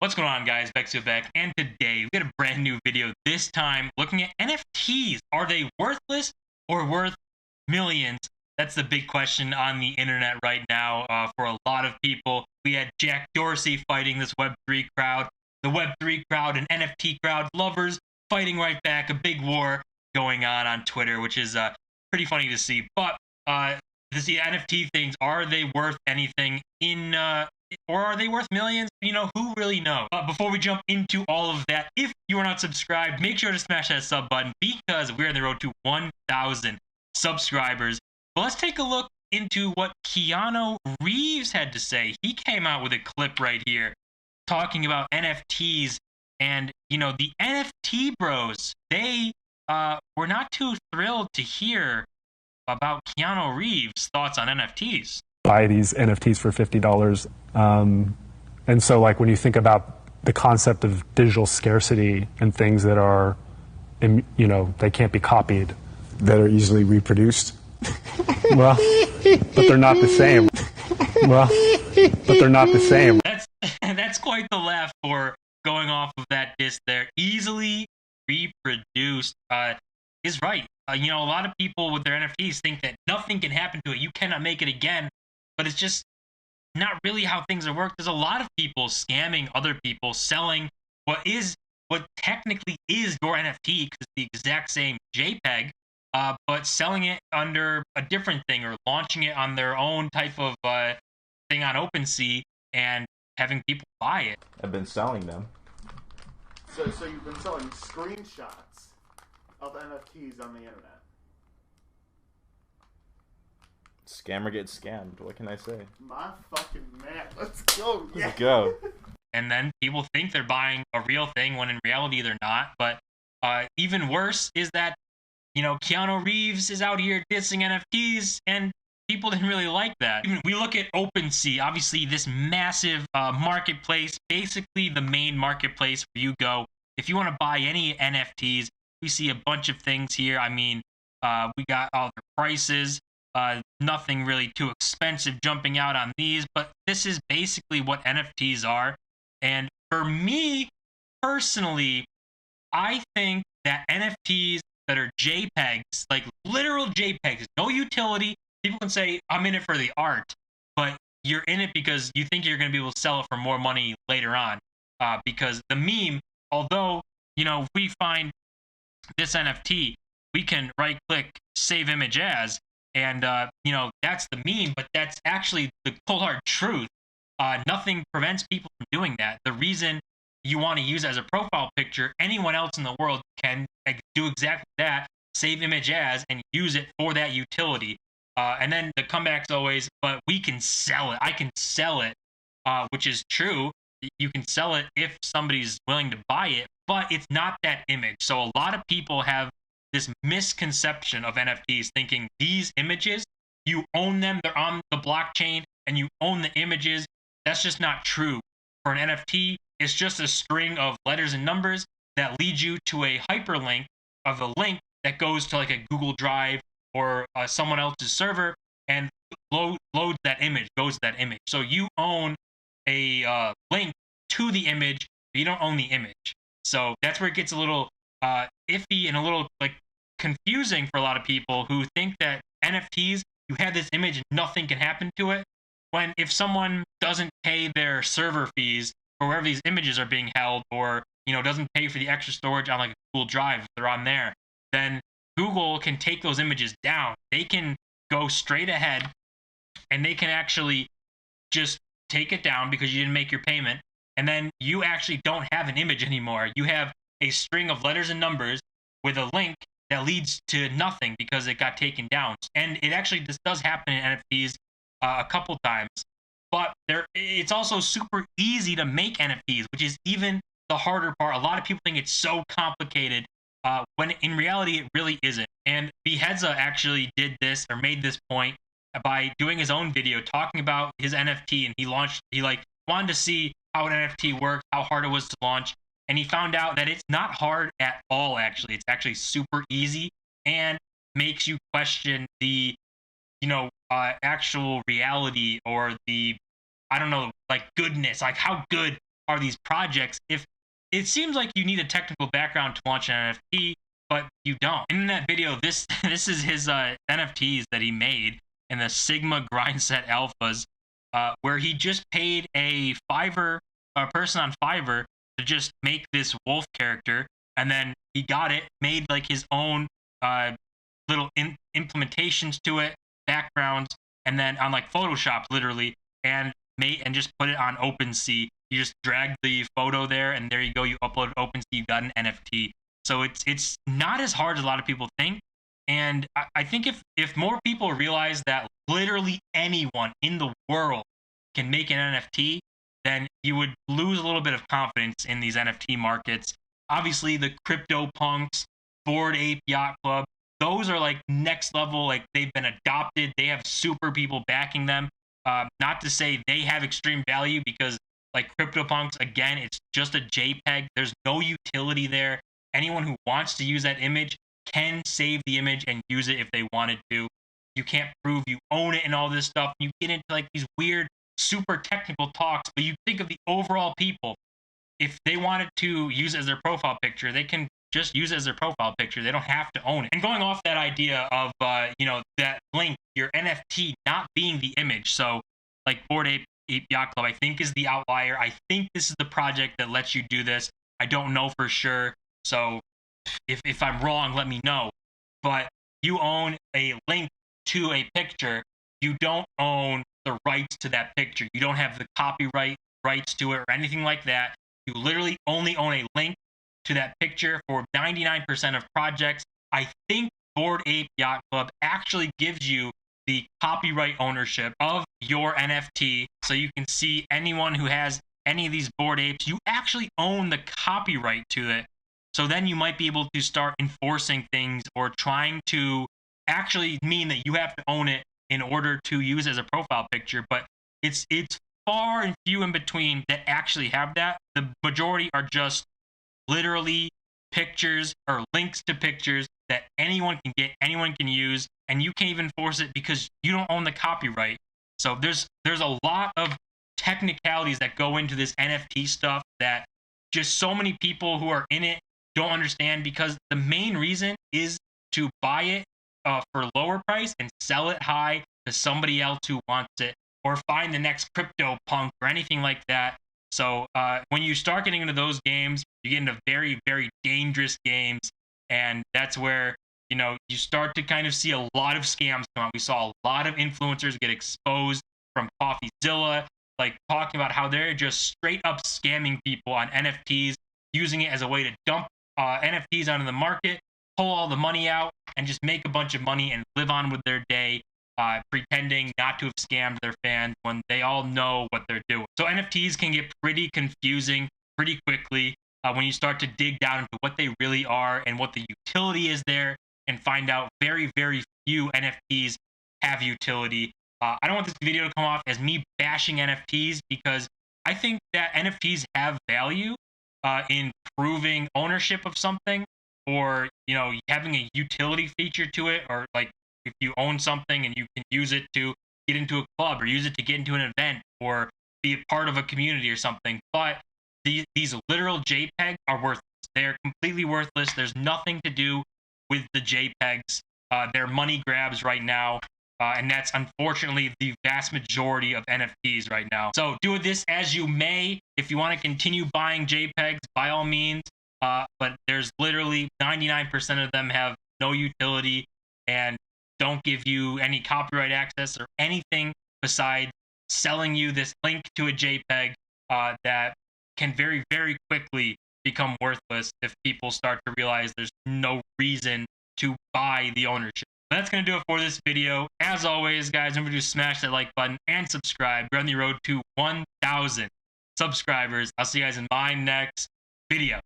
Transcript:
What's going on, guys? Bexio back, and today we got a brand new video. This time looking at NFTs. Are they worthless or worth millions? That's the big question on the internet right now for a lot of people. We had Jack Dorsey fighting this Web3 crowd, the Web3 crowd and NFT crowd, lovers fighting right back. A big war going on Twitter, which is pretty funny to see. But the NFT things, are they worth anything or are they worth millions? You know, who really knows? Before we jump into all of that, if you are not subscribed, make sure to smash that sub button because we're on the road to 1,000 subscribers. But let's take a look into what Keanu Reeves had to say. He came out with a clip right here talking about NFTs, and, you know, the NFT bros, they were not too thrilled to hear about Keanu Reeves' thoughts on NFTs. Buy these NFTs for $50. And so, like, when you think about the concept of digital scarcity and things that are, you know, they can't be copied, that are easily reproduced. Well, but they're not the same. Well, but they're not the same. That's quite the laugh for going off of that diss there. Easily reproduced is right. You know, a lot of people with their NFTs think that nothing can happen to it. You cannot make it again. But it's just not really how things are worked. There's a lot of people scamming other people, selling what technically is your NFT because it's the exact same JPEG, but selling it under a different thing or launching it on their own type of thing on OpenSea and having people buy it. I've been selling them. So you've been selling screenshots of NFTs on the internet. Scammer gets scammed. What can I say? My fucking man. Let's go. Yeah. Let's go. And then people think they're buying a real thing when in reality they're not. But even worse is that, you know, Keanu Reeves is out here dissing NFTs, and people didn't really like that. Even we look at OpenSea, obviously this massive marketplace, basically the main marketplace where you go if you want to buy any NFTs. We see a bunch of things here. I mean, we got all the prices. Nothing really too expensive jumping out on these, but this is basically what NFTs are. And for me personally, I think that NFTs that are JPEGs, like literal JPEGs, no utility. People can say, I'm in it for the art, but you're in it because you think you're going to be able to sell it for more money later on. Because the meme, although, you know, we find this NFT, we can right click, save image as, and, you know, that's the meme, but that's actually the cold hard truth. Nothing prevents people from doing that. The reason you want to use it as a profile picture, anyone else in the world can do exactly that, save image as, and use it for that utility. And then the comeback's always, but we can sell it. I can sell it, which is true. You can sell it if somebody's willing to buy it, but it's not that image. So a lot of people have this misconception of NFTs, thinking these images, you own them, they're on the blockchain, and you own the images. That's just not true. For an NFT, it's just a string of letters and numbers that lead you to a hyperlink of a link that goes to like a Google Drive or someone else's server and loads that image, goes to that image. So you own a link to the image, but you don't own the image. So that's where it gets a little iffy and a little like confusing for a lot of people who think that NFTs, you have this image and nothing can happen to it. When if someone doesn't pay their server fees for wherever these images are being held, or, you know, doesn't pay for the extra storage on like a Google Drive if they're on there, then Google can take those images down. They can go straight ahead and they can actually just take it down because you didn't make your payment, and then you actually don't have an image anymore. You have a string of letters and numbers with a link that leads to nothing because it got taken down. And it actually, this does happen in NFTs a couple times, but it's also super easy to make NFTs, which is even the harder part. A lot of people think it's so complicated when in reality it really isn't. And Behedza actually did this, or made this point, by doing his own video talking about his NFT, and he wanted to see how an NFT worked, how hard it was to launch, and he found out that it's not hard at all. Actually, it's actually super easy and makes you question the, you know, actual reality, or the, I don't know, like goodness, like how good are these projects if it seems like you need a technical background to launch an NFT, but you don't. In that video, this is his NFTs that he made in the Sigma Grindset Alphas, where he just paid a person on Fiverr to just make this wolf character, and then he got it, made like his own little implementations to it, backgrounds, and then on like Photoshop literally, and just put it on OpenSea. You just drag the photo there, and there you go. You upload it to OpenSea, you got an NFT. So it's not as hard as a lot of people think. And I think if more people realize that literally anyone in the world can make an NFT, then you would lose a little bit of confidence in these NFT markets. Obviously, the CryptoPunks, Bored Ape Yacht Club, those are like next level. Like they've been adopted. They have super people backing them. Not to say they have extreme value, because like CryptoPunks, again, it's just a JPEG. There's no utility there. Anyone who wants to use that image can save the image and use it if they wanted to. You can't prove you own it and all this stuff. You get into like these weird, super technical talks, but you think of the overall people. If they wanted to use it as their profile picture, they can just use it as their profile picture. They don't have to own it. And going off that idea of, that link, your NFT not being the image. So like Bored Ape Yacht Club, I think is the outlier. I think this is the project that lets you do this. I don't know for sure. So if I'm wrong, let me know. But you own a link to a picture. You don't own the rights to that picture. You don't have the copyright rights to it or anything like that. You literally only own a link to that picture for 99% of projects. I think Bored Ape Yacht Club actually gives you the copyright ownership of your NFT. So you can see anyone who has any of these Bored Apes, you actually own the copyright to it. So then you might be able to start enforcing things or trying to actually mean that you have to own it in order to use as a profile picture. But it's far and few in between that actually have that. The majority are just literally pictures or links to pictures that anyone can get, anyone can use, and you can't even force it because you don't own the copyright. So there's a lot of technicalities that go into this NFT stuff that just so many people who are in it don't understand, because the main reason is to buy it for lower price and sell it high to somebody else who wants it, or find the next CryptoPunk or anything like that. So when you start getting into those games, you get into very, very dangerous games, and that's where you start to kind of see a lot of scams come out. We saw a lot of influencers get exposed from CoffeeZilla, like talking about how they're just straight up scamming people on NFTs, using it as a way to dump NFTs onto the market, pull all the money out, and just make a bunch of money and live on with their day, pretending not to have scammed their fans when they all know what they're doing. So NFTs can get pretty confusing pretty quickly when you start to dig down into what they really are and what the utility is there, and find out very, very few NFTs have utility. I don't want this video to come off as me bashing NFTs, because I think that NFTs have value in proving ownership of something, or having a utility feature to it, or like if you own something and you can use it to get into a club or use it to get into an event or be a part of a community or something. But these literal JPEGs are worthless. They're completely worthless. There's nothing to do with the JPEGs. They're money grabs right now. And that's unfortunately the vast majority of NFTs right now. So do with this as you may. If you want to continue buying JPEGs, by all means. But there's literally 99% of them have no utility and don't give you any copyright access or anything besides selling you this link to a JPEG that can very, very quickly become worthless if people start to realize there's no reason to buy the ownership. That's going to do it for this video. As always, guys, remember to smash that like button and subscribe. We're on the road to 1,000 subscribers. I'll see you guys in my next video.